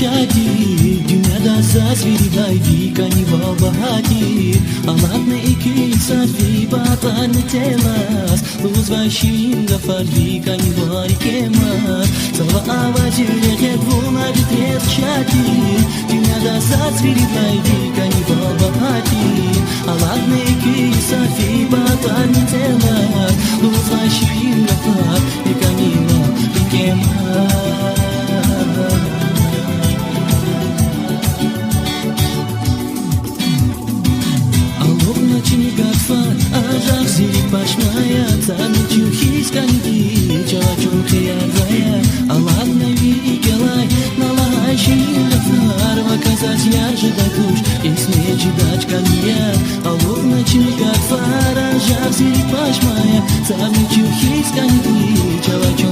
شادي دنيا دازاز في بايدي كاني بابا هادي أماتنا إكي سافي باطان تيماس لوز باشين غفار في كاني باري كيماس سوا آوازي لغيت وما بتريد شادي دنيا دازاز في بايدي كاني بابا هادي أماتنا إكي سافي باطان تيماس لوز باشين غفار في كاني باري كيماس Пашмая, там чухись канди, чалачун хиярвая, Аллах нави келай, налаши гафар, казать я же датуш, и смечи дачка мия, Аллах начни гафар, ажав зири пашмая, там чухись канди, чалачун